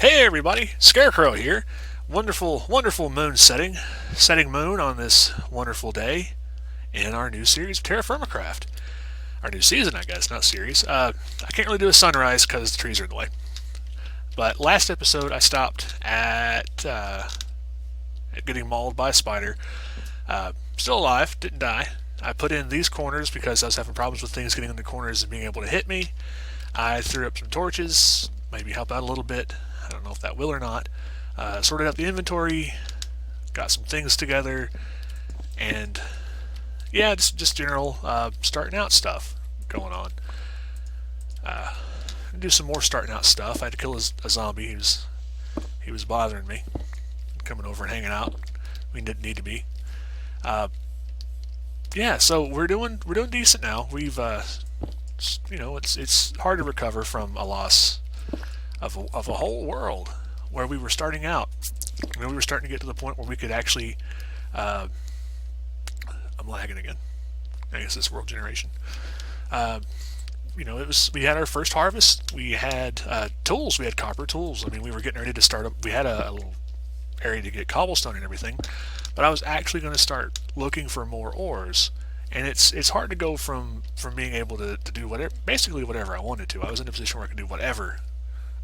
Hey everybody, Scarecrow here. Wonderful, wonderful moon setting moon on this wonderful day in our new series of TerraFirmaCraft. Our new season, I guess, not series. I can't really do a sunrise because the trees are in the way. But last episode, I stopped at getting mauled by a spider. Still alive, didn't die. I put in these corners because I was having problems with things getting in the corners and being able to hit me. I threw up some torches, maybe help out a little bit. I don't know if that will or not. Sorted out the inventory, got some things together, and yeah, just general starting out stuff going on. Do some more starting out stuff. I had to kill a zombie. He was bothering me, coming over and hanging out. We didn't need to be. Yeah, so we're doing decent now. We've it's hard to recover from a loss of a whole world where we were starting out. We were starting to get to the point where we could actually. I'm lagging again. I guess it's world generation. We had our first harvest. We had tools. We had copper tools. I mean, we were getting ready to start up. We had a little area to get cobblestone and everything, but I was actually going to start looking for more ores. And it's hard to go from being able to do basically whatever I wanted to. I was in a position where I could do whatever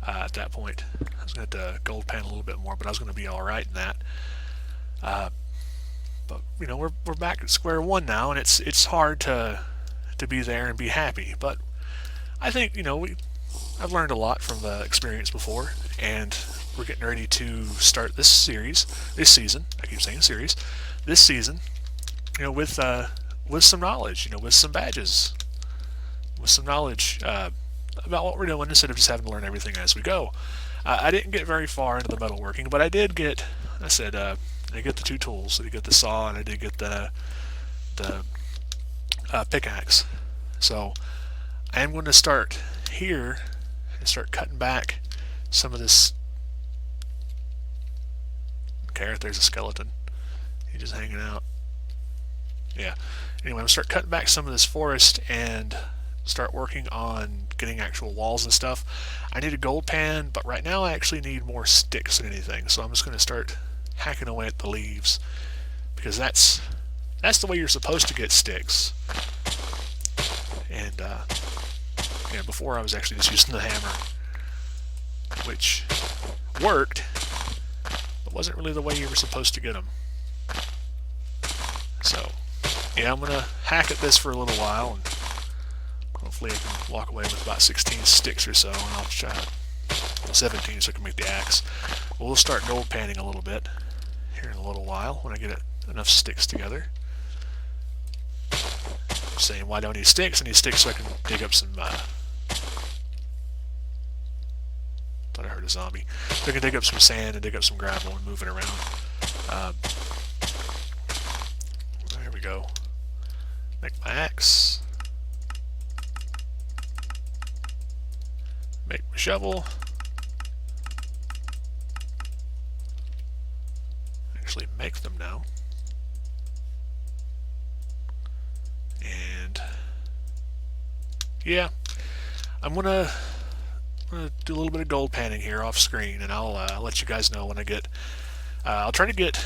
at that point. I was going to have to gold pan a little bit more, but I was going to be all right in that. But we're back at square one now, and it's hard to be there and be happy. But I think I've learned a lot from the experience before, and we're getting ready to start this season. I keep saying series, this season. With some knowledge, with some badges, with some knowledge about what we're doing instead of just having to learn everything as we go. I didn't get very far into the metalworking, but I did get. I get the two tools. I did get the saw, and I did get the pickaxe. So I am going to start here and start cutting back some of this. Okay, there's a skeleton. He's just hanging out. Yeah. Anyway, I'm going to start cutting back some of this forest and start working on getting actual walls and stuff. I need a gold pan, but right now I actually need more sticks than anything. So I'm just going to start hacking away at the leaves because that's the way you're supposed to get sticks. And before I was actually just using the hammer, which worked, but wasn't really the way you were supposed to get them. So yeah, I'm gonna hack at this for a little while, and hopefully I can walk away with about 16 sticks or so, and I'll try 17 so I can make the axe. We'll start gold panning a little bit here in a little while when I get enough sticks together. I'm saying, why do I need sticks? I need sticks so I can dig up some. Thought I heard a zombie. So I can dig up some sand and dig up some gravel and move it around. There we go. Make my axe. Make my shovel. Actually make them now. And yeah, I'm gonna do a little bit of gold panning here off screen, and I'll let you guys know when I get. I'll try to get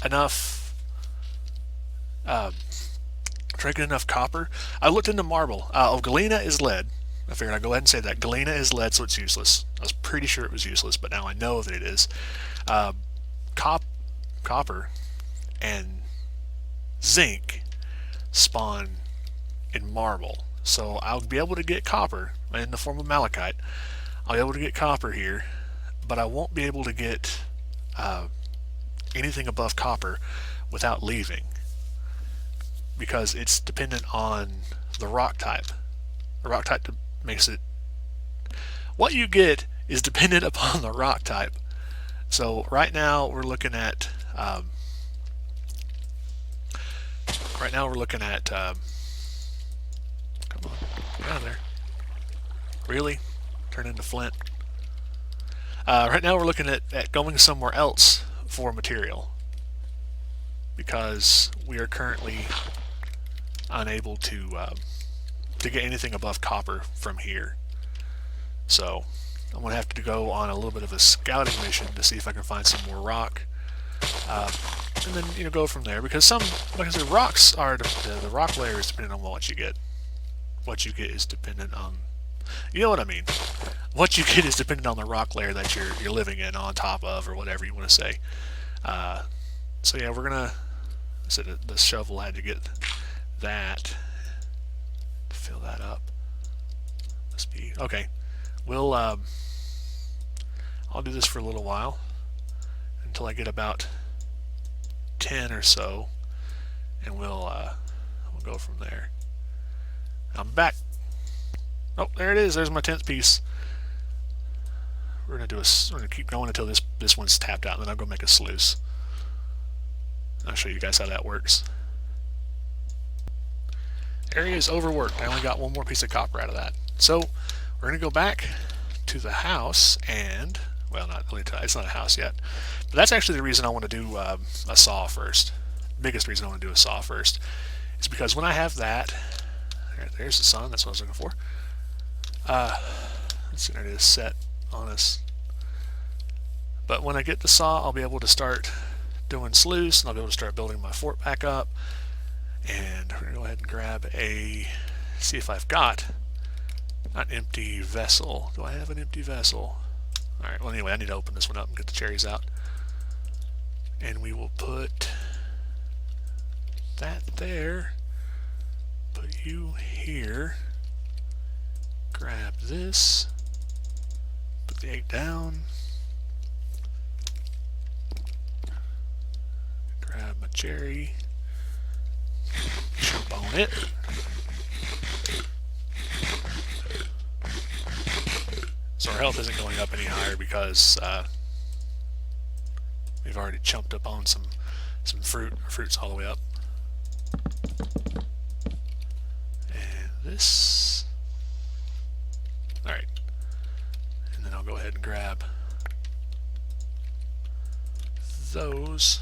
enough. Try to get enough copper. I looked into marble. Galena is lead. I figured I'd go ahead and say that. Galena is lead, so it's useless. I was pretty sure it was useless, but now I know that it is. Copper and zinc spawn in marble. So I'll be able to get copper in the form of malachite. I'll be able to get copper here, but I won't be able to get anything above copper without leaving, because it's dependent on the rock type. The rock type makes it. What you get is dependent upon the rock type. So right now we're looking at. Come on, get out of there. Really? Turn into flint. Right now we're looking at going somewhere else for material, because we are currently unable to get anything above copper from here. So I'm going to have to go on a little bit of a scouting mission to see if I can find some more rock. And then, you know, go from there. Because some, like I said, rocks are, the rock layer is dependent on what you get. What you get is dependent on, you know what I mean. What you get is dependent on the rock layer that you're living in, on top of, or whatever you want to say. So yeah, we're going to, so the shovel had to get that, fill that up. Must be, okay. We'll, I'll do this for a little while until I get about 10 or so, and we'll go from there. I'm back. Oh, there it is. There's my 10th piece. We're gonna keep going until this one's tapped out, and then I'll go make a sluice. I'll show you guys how that works. Area is overworked. I only got one more piece of copper out of that. So we're gonna go back to the house, and well, not really. It's not a house yet, but that's actually the reason I want to do a saw first. Biggest reason I want to do a saw first is because when I have that, there's the sun. That's what I was looking for. Let's see, it is set on us. But when I get the saw, I'll be able to start doing sluice, and I'll be able to start building my fort back up. And we're gonna go ahead and grab see if I've got an empty vessel. Do I have an empty vessel? Alright, well anyway, I need to open this one up and get the cherries out. And we will put that there, put you here, grab this, put the 8 down, grab my cherry, jump on it. So our health isn't going up any higher because we've already chumped up on some fruit. Our fruit's all the way up. And this. Alright. And then I'll go ahead and grab those.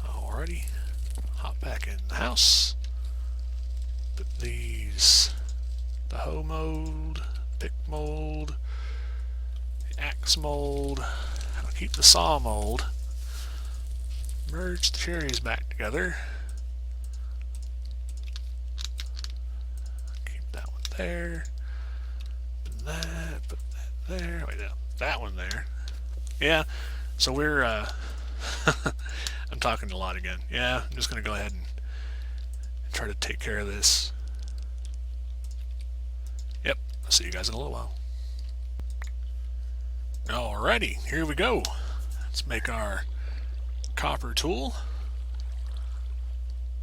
Alrighty. Hop back in the house. Put these, the hoe mold, pick mold, the axe mold. I'll keep the saw mold. Merge the cherries back together. Keep that one there. Put that there. Wait, no, that one there. Yeah, so we're, I'm talking a lot again. Yeah, I'm just going to go ahead and try to take care of this. Yep, I'll see you guys in a little while. Alrighty, here we go. Let's make our copper tool.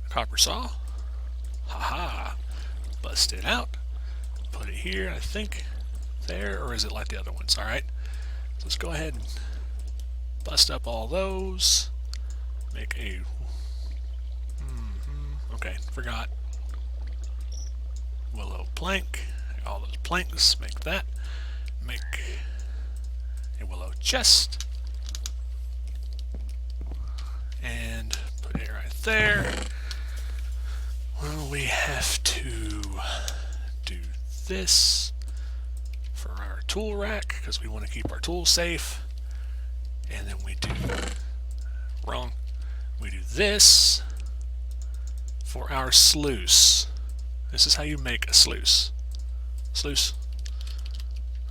Copper saw. Haha. Bust it out. Put it here, I think. There, or is it like the other ones? Alright. So let's go ahead and bust up all those. Make a... Okay, forgot. Willow plank. All those planks. Make that. Make a willow chest. And put it right there. Well, we have to do this for our tool rack because we want to keep our tools safe. And then we do... Wrong. We do this for our sluice. This is how you make a sluice. Sluice.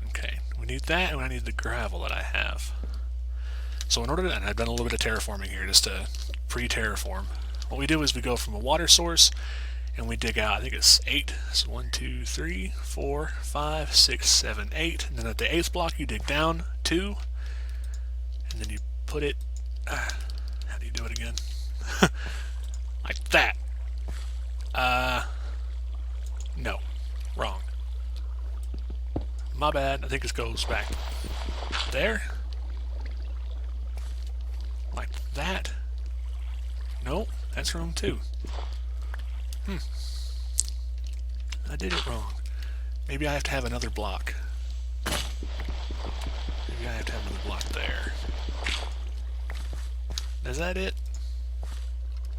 Okay, we need that, and I need the gravel that I have. So in order to, and I've done a little bit of terraforming here just to pre-terraform. What we do is we go from a water source and we dig out, I think it's 8. So 1, 2, 3, 4, 5, 6, 7, 8. And then at the 8th block you dig down 2. And then you put it, how do you do it again? Like that. No. Wrong. My bad. I think this goes back there. Like that. Nope. That's wrong too. I did it wrong. Maybe I have to have another block. Maybe I have to have another block there. Is that it?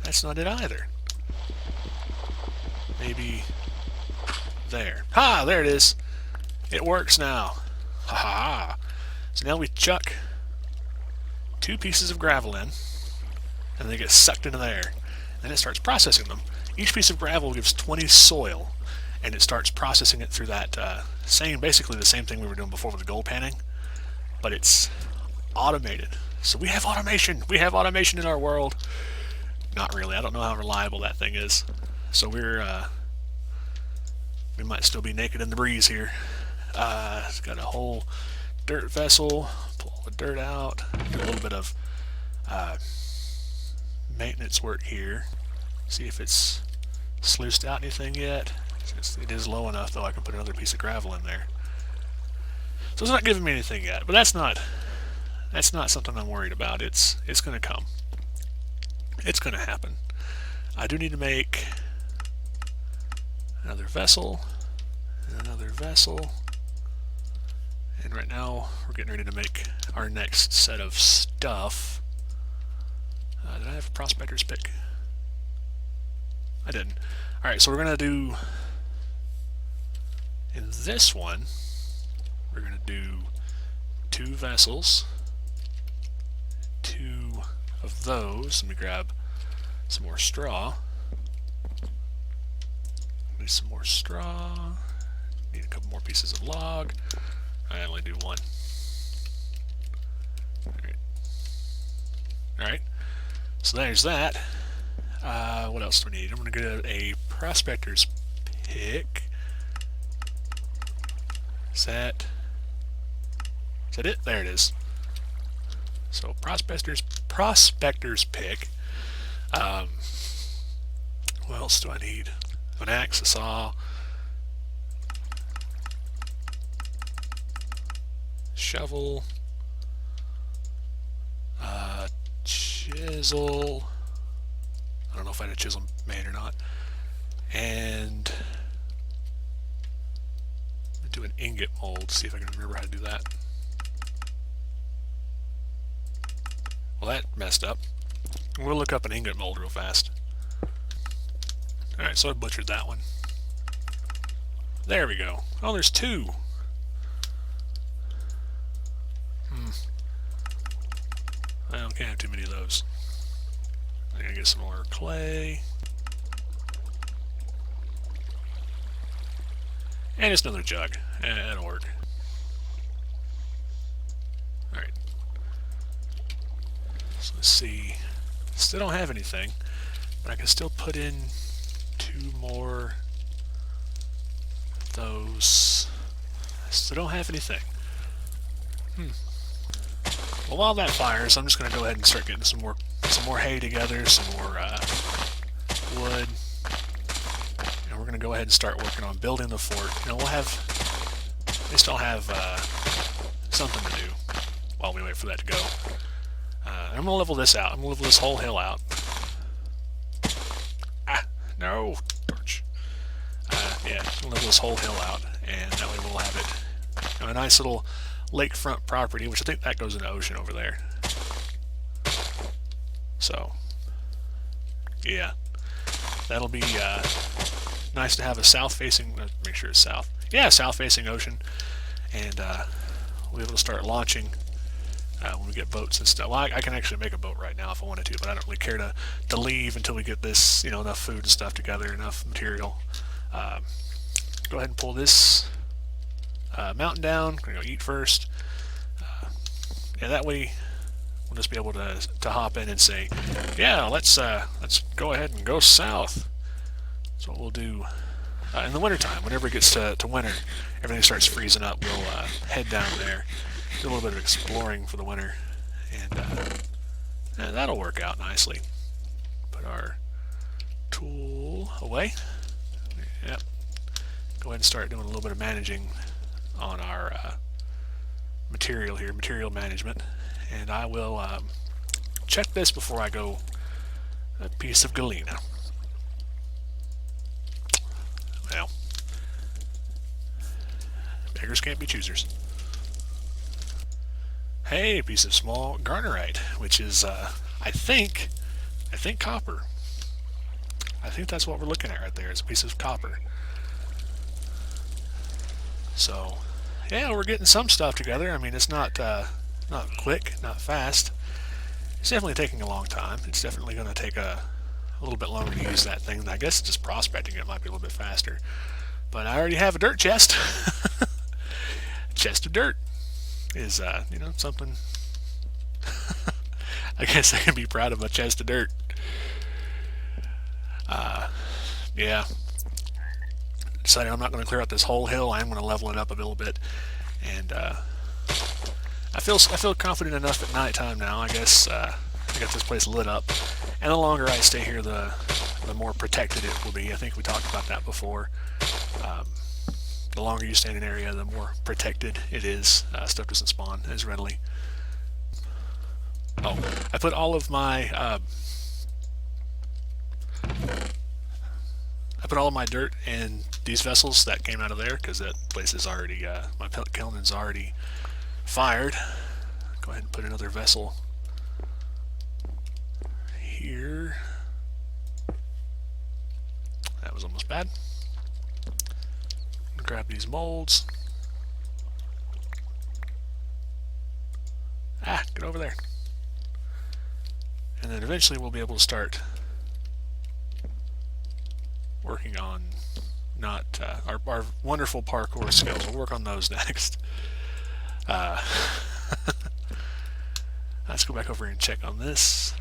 That's not it either. Maybe there. Ha! There it is. It works now. Ha ha! So now we chuck 2 pieces of gravel in, and they get sucked into there. Then it starts processing them. Each piece of gravel gives 20 soil, and it starts processing it through that basically the same thing we were doing before with the gold panning, but it's automated. So we have automation. We have automation in our world. Not really. I don't know how reliable that thing is. So we might still be naked in the breeze here. It's got a whole dirt vessel. Pull all the dirt out. Do a little bit of maintenance work here. See if it's sluiced out anything yet. It is low enough though I can put another piece of gravel in there. So it's not giving me anything yet, but that's not something I'm worried about. It's going to come. It's going to happen. I do need to make another vessel and another vessel. And right now we're getting ready to make our next set of stuff. Did I have a prospector's pick? I didn't. Alright, so we're going to do, in this one, we're going to do 2 vessels, 2 of those. Let me grab some more straw. Need some more straw. Need a couple more pieces of log. I only do 1. Alright. So there's that. What else do we need? I'm going to get a prospector's pick. Is that it? There it is. So prospector's pick. What else do I need? An axe, a saw, shovel, chisel. I don't know if I had a chisel made or not. And do an ingot mold. See if I can remember how to do that. Well, that messed up. We'll look up an ingot mold real fast. Alright, so I butchered that one. There we go. Oh, there's 2. I can't have too many of those. I'm gonna get some more clay. And just another jug. That'll work. Alright. So let's see. Still don't have anything, but I can still put in 2 more of those. I still don't have anything. Well, while that fires, I'm just going to go ahead and start getting some more hay together, some more wood, and we're going to go ahead and start working on building the fort. You know, we'll have, at least I'll have something to do while we wait for that to go. I'm going to level this out. I'm going to level this whole hill out. No, torch. Yeah, I'm going to level this whole hill out, and that way we'll have it. You know, a nice little lakefront property, which I think that goes in the ocean over there. So, yeah, that'll be nice to have a south-facing. Make sure it's south. Yeah, south-facing ocean, and we'll be able to start launching when we get boats and stuff. Well, I can actually make a boat right now if I wanted to, but I don't really care to leave until we get this, enough food and stuff together, enough material. Go ahead and pull this mountain down. I'm gonna go eat first. Yeah, that way we'll just be able to hop in and say, yeah, let's go ahead and go south. That's what we'll do in the wintertime. Whenever it gets to winter, everything starts freezing up. We'll head down there, do a little bit of exploring for the winter, and that'll work out nicely. Put our tool away. Yep. Go ahead and start doing a little bit of managing on our material here, material management, and I will check this before I go a piece of galena. Well, beggars can't be choosers. Hey, a piece of small garnerite, which is I think copper. I think that's what we're looking at right there. It's a piece of copper. So yeah, we're getting some stuff together. I mean, it's not quick, not fast. It's definitely taking a long time. It's definitely going to take a little bit longer to use that thing. I guess just prospecting it might be a little bit faster. But I already have a dirt chest. Chest of dirt is, something. I guess I can be proud of my chest of dirt. Yeah. Decided I'm not going to clear out this whole hill. I am going to level it up a little bit, and I feel confident enough at nighttime now. I guess I got this place lit up, and the longer I stay here, the more protected it will be. I think we talked about that before. The longer you stay in an area, the more protected it is. Stuff doesn't spawn as readily. Oh, I put all of my dirt in these vessels that came out of there because that place is already my pellet kiln is already fired. Go ahead and put another vessel here. That was almost bad. Grab these molds. Get over there. And then eventually we'll be able to start working on our wonderful parkour skills. We'll work on those next. Let's go back over here and check on this.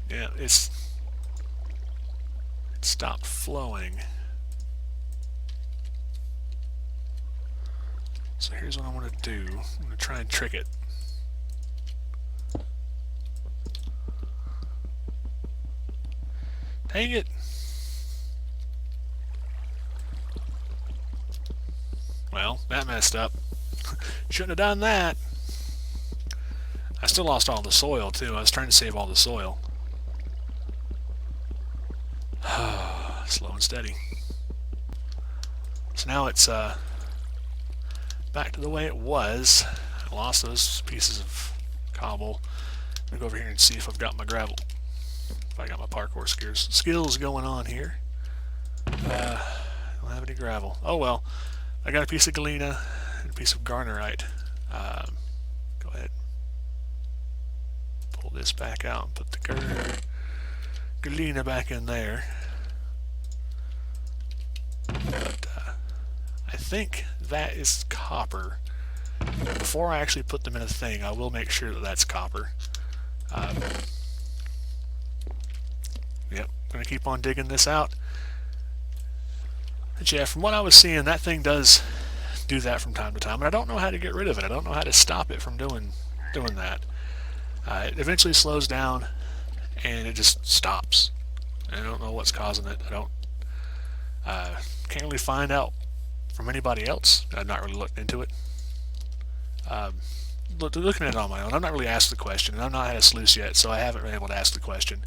Yeah, it stopped flowing. So here's what I want to do. I'm going to try and trick it. Dang it! Well, that messed up. Shouldn't have done that. I still lost all the soil too. I was trying to save all the soil. Slow and steady. So now it's back to the way it was. I lost those pieces of cobble. I'm going to go over here and see if I've got my gravel. If I got my parkour skills going on here. I don't have any gravel. Oh well. I got a piece of galena and a piece of garnerite. Go ahead. Pull this back out and put the galena back in there. But I think that is copper. Before I actually put them in a thing, I will make sure that that's copper. Yep, I'm going to keep on digging this out. But yeah, from what I was seeing, that thing does do that from time to time, and I don't know how to get rid of it. I don't know how to stop it from doing that. It eventually slows down, and it just stops. I don't know what's causing it. Can't really find out from anybody else. I've not really looked into it. Looking at it on my own, I've not really asked the question, and I've not had a sluice yet, so I haven't been able to ask the question.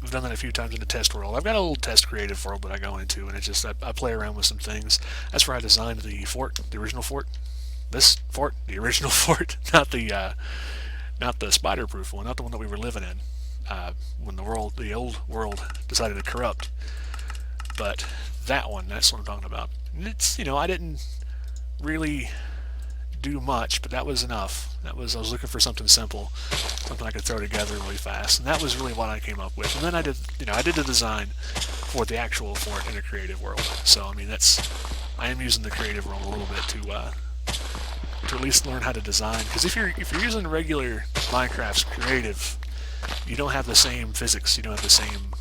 I've done that a few times in the test world. I've got a little test creative world that I go into, and it's just I play around with some things. That's where I designed the fort, the original fort. This fort, the original fort, not the spider-proof one, not the one that we were living in when the old world decided to corrupt. But that one, that's what I'm talking about. And it's, I didn't really do much, but that was enough. I was looking for something simple, something I could throw together really fast, and that was really what I came up with. And then I did the design for the actual fort in a creative world. So I mean, I am using the creative world a little bit to at least learn how to design. Because if you're using regular Minecraft's creative, you don't have the same physics. You don't have the same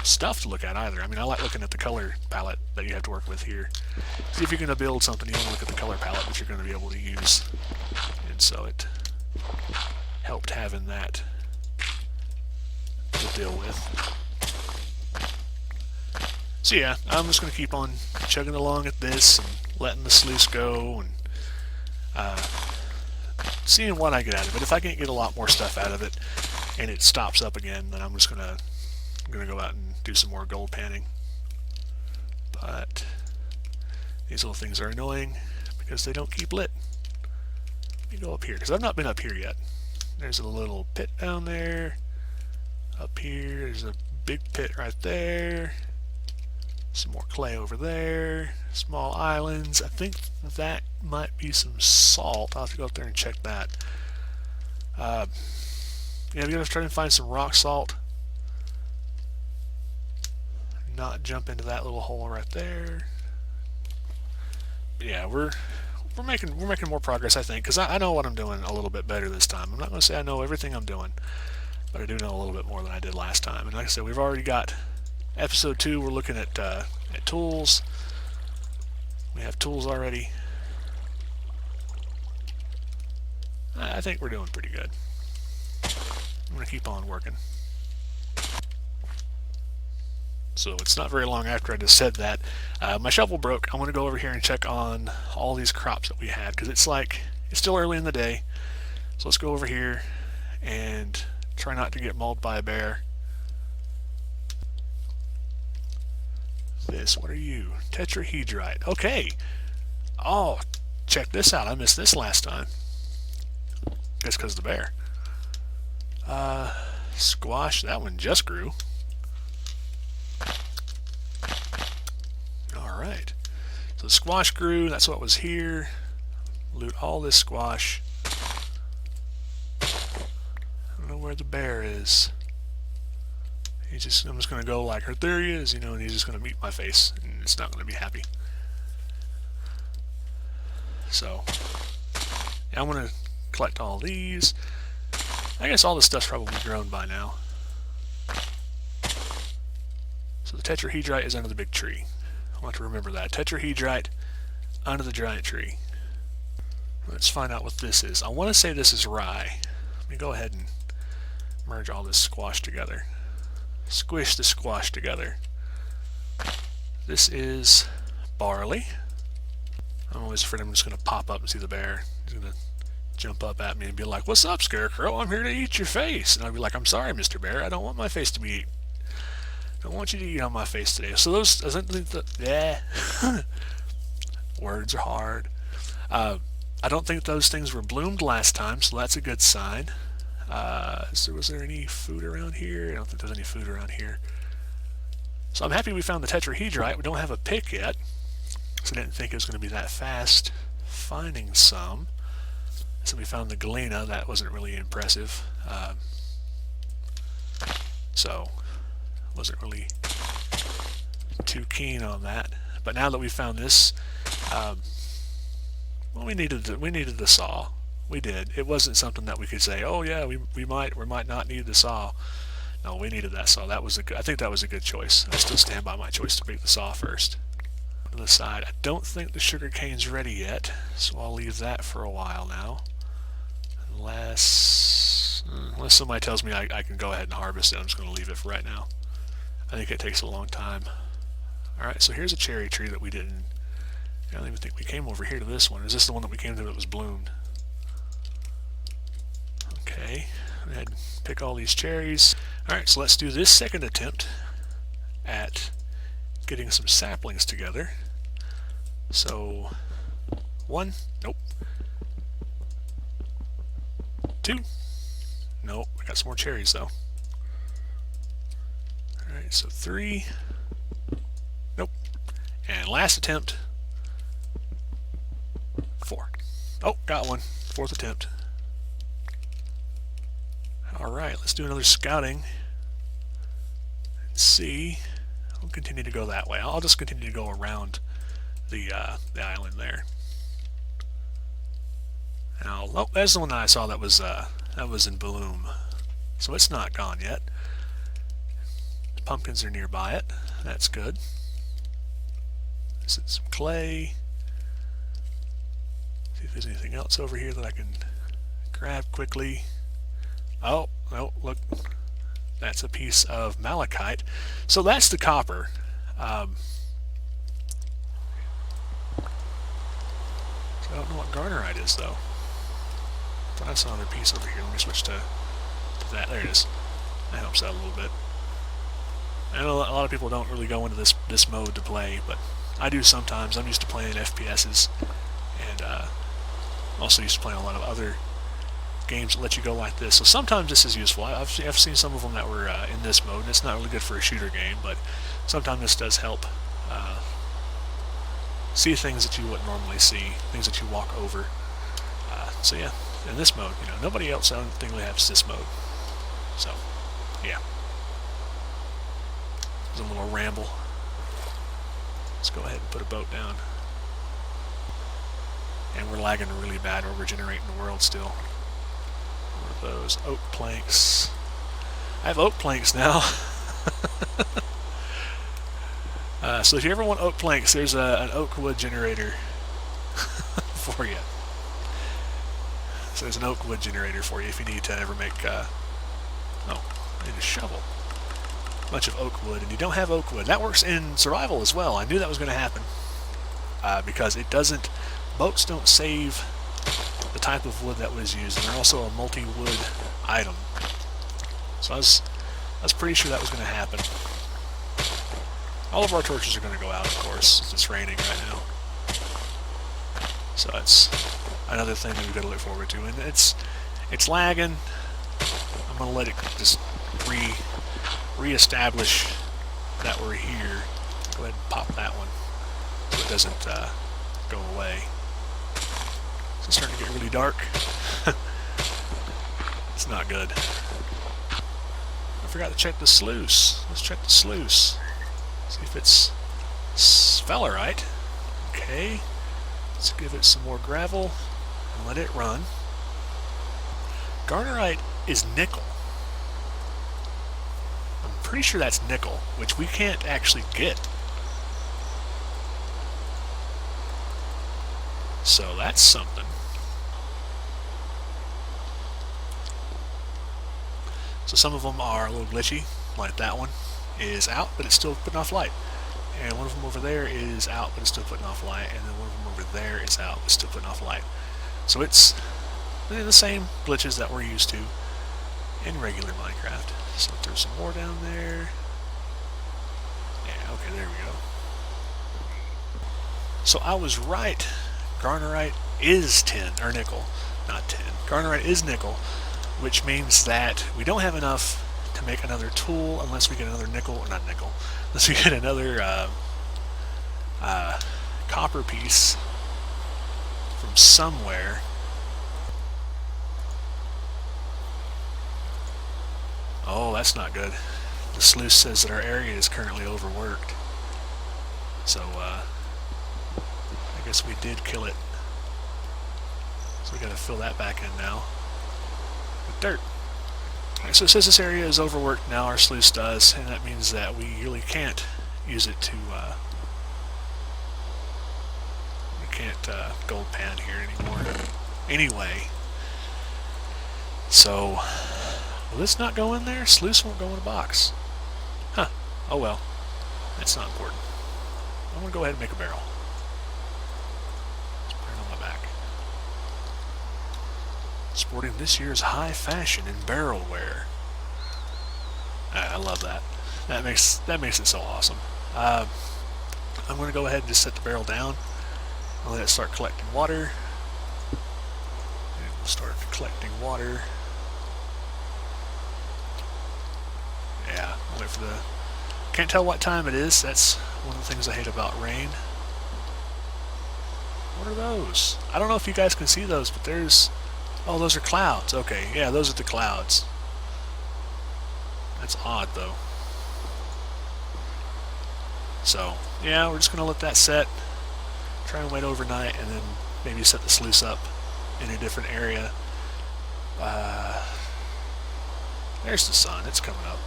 stuff to look at either. I mean, I like looking at the color palette that you have to work with here. See, if you're going to build something, you want to look at the color palette that you're going to be able to use. And so it helped having that to deal with. So yeah, I'm just going to keep on chugging along at this and letting the sluice go and seeing what I get out of it. If I can't get a lot more stuff out of it and it stops up again, then I'm just going to go out and do some more gold panning. But these little things are annoying because they don't keep lit. Let me go up here, because I've not been up here yet. There's a little pit down there. Up here, there's a big pit right there. Some more clay over there. Small islands. I think that might be some salt. I'll have to go up there and check that. Yeah, we gotta try to find some rock salt. Not jump into that little hole right there. But yeah, we're making more progress, I think, because I know what I'm doing a little bit better this time. I'm not going to say I know everything I'm doing, but I do know a little bit more than I did last time. And like I said, we've already got episode 2. We're looking at tools. We have tools already. I think we're doing pretty good. I'm going to keep on working. So it's not very long after I just said that. My shovel broke. I'm going to go over here and check on all these crops that we had, because it's still early in the day. So let's go over here and try not to get mauled by a bear. What are you? Tetrahedrite. Okay. Oh, check this out. I missed this last time. Guess because of the bear. Squash. That one just grew. Alright. So the squash grew. That's what was here. Loot all this squash. I don't know where the bear is. I'm just going to go like, there he is, and he's just going to meet my face, and it's not going to be happy. So, yeah, I'm going to collect all these. I guess all this stuff's probably grown by now. So the tetrahedrite is under the big tree. I want to remember that. Tetrahedrite under the giant tree. Let's find out what this is. I want to say this is rye. Let me go ahead and merge all this squash together. Squish the squash together. This is barley. I'm always afraid I'm just going to pop up and see the bear. He's going to jump up at me and be like, "What's up, Scarecrow? I'm here to eat your face." And I'll be like, "I'm sorry, Mr. Bear. I don't want my face to be eaten. I don't want you to eat on my face today." So those, I think yeah. Words are hard. I don't think those things were bloomed last time, so that's a good sign. So was there any food around here? I don't think there's any food around here. So I'm happy we found the tetrahedrite. We don't have a pick yet, so I didn't think it was going to be that fast finding some. So we found the galena. That wasn't really impressive. So wasn't really too keen on that. But now that we found this, well, we needed the saw. We did. It wasn't something that we could say, "Oh yeah, we might or might not need the saw." No, we needed that saw. I think that was a good choice. I still stand by my choice to pick the saw first. To the side. I don't think the sugar cane's ready yet, so I'll leave that for a while now. Unless somebody tells me I can go ahead and harvest it, I'm just going to leave it for right now. I think it takes a long time. Alright, so here's a cherry tree that we didn't... I don't even think we came over here to this one. Is this the one that we came to that was bloomed? Okay, go ahead and pick all these cherries. Alright, so let's do this second attempt at getting some saplings together. So, 1, nope. 2, nope, I got some more cherries though. Alright, so 3, nope. And last attempt, 4. Oh, got one. 4th attempt. Alright, let's do another scouting and see. I'll continue to go that way. I'll just continue to go around the island there. And oh, that's the one that I saw that was in bloom. So it's not gone yet. The pumpkins are nearby it. That's good. This is some clay. See if there's anything else over here that I can grab quickly. Oh, no, look. That's a piece of malachite. So that's the copper. So I don't know what garnerite is, though. I thought I saw another piece over here. Let me switch to that. There it is. That helps out a little bit. I know a lot of people don't really go into this mode to play, but I do sometimes. I'm used to playing FPSs, and I'm also used to playing a lot of other games that let you go like this. So sometimes this is useful. I've seen some of them that were in this mode, and it's not really good for a shooter game, but sometimes this does help see things that you wouldn't normally see, things that you walk over. So yeah, in this mode, nobody else I don't think really has this mode. So yeah, it's a little ramble. Let's go ahead and put a boat down. And we're lagging really bad. We're regenerating the world still. What are those? Oak planks. I have oak planks now. So if you ever want oak planks, there's an oak wood generator for you. So there's an oak wood generator for you if you need to ever make... oh, I need a shovel. A bunch of oak wood, and you don't have oak wood. That works in survival as well. I knew that was going to happen. Because it doesn't... Boats don't save the type of wood that was used, and they're also a multi-wood item. So I was pretty sure that was going to happen. All of our torches are going to go out, of course, since it's raining right now. So that's another thing that we've got to look forward to. And it's lagging. I'm going to let it just re-establish that we're here. Go ahead and pop that one so it doesn't go away. So it's starting to get really dark. It's not good. I forgot to check the sluice. Let's check the sluice. See if it's sphalerite. Okay. Let's give it some more gravel and let it run. Garnerite is nickel. I'm pretty sure that's nickel, which we can't actually get. So that's something. So some of them are a little glitchy, like that one is out, but it's still putting off light. And one of them over there is out, but it's still putting off light. And then one of them over there is out, but still putting off light. So it's the same glitches that we're used to in regular Minecraft. So there's some more down there. Yeah, okay, there we go. So I was right. Garnerite is tin, or nickel. Not tin. Garnerite is nickel, which means that we don't have enough to make another tool unless we get another nickel, or not nickel, unless we get another copper piece from somewhere. Oh, that's not good. The sluice says that our area is currently overworked. So, I guess we did kill it. So we gotta fill that back in now with dirt. Alright, so it says this area is overworked now, our sluice does, and that means that we really can't use it to, we can't gold pan here anymore. Anyway, so, will this not go in there? Sluice won't go in a box. Huh, oh well, that's not important. I'm going to go ahead and make a barrel. Let's put it on my back. Sporting this year's high fashion in barrelware. I love that. That makes it so awesome. I'm going to go ahead and just set the barrel down and let it start collecting water. And we'll start collecting water. Yeah, I'll wait for the... Can't tell what time it is. That's one of the things I hate about rain. What are those? I don't know if you guys can see those, but there's... Oh, those are clouds. Okay, yeah, those are the clouds. That's odd, though. So, yeah, we're just going to let that set. Try and wait overnight, and then maybe set the sluice up in a different area. There's the sun. It's coming up.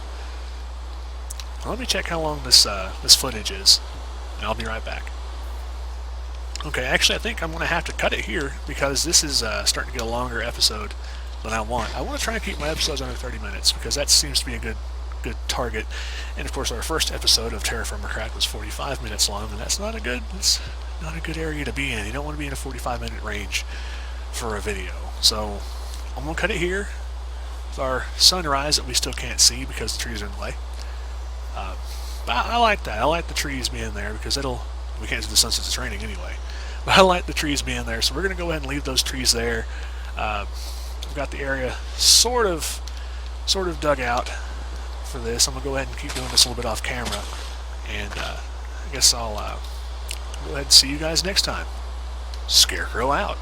Well, let me check how long this footage is, and I'll be right back. Okay, actually I think I'm going to have to cut it here because this is starting to get a longer episode than I want. I want to try and keep my episodes under 30 minutes because that seems to be a good target. And of course our first episode of TerraFirmaCraft was 45 minutes long, and that's not a good area to be in. You don't want to be in a 45-minute range for a video. So I'm going to cut it here with our sunrise that we still can't see because the trees are in the way. But I like that. I like the trees being there because we can't see the sun since it's raining anyway. But I like the trees being there, so we're going to go ahead and leave those trees there. We've got the area sort of dug out for this. I'm going to go ahead and keep doing this a little bit off camera and guess I'll go ahead and see you guys next time. Scarecrow out.